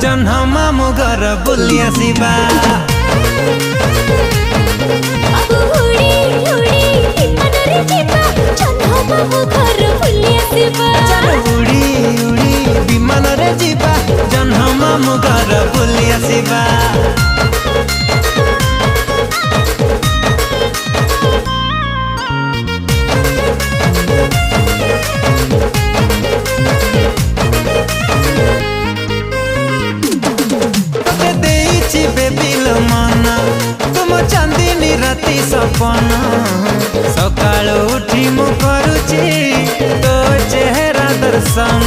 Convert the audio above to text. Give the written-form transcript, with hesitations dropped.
जन्ह मामु घर बुली आसिबा। उड़ी उड़ी विमान रे जीवा जन्ह मामु घर बुली आसिबा। तुम चांदनी राति सपना सकाल उठी मु करुची तो चेहरा दर्शन।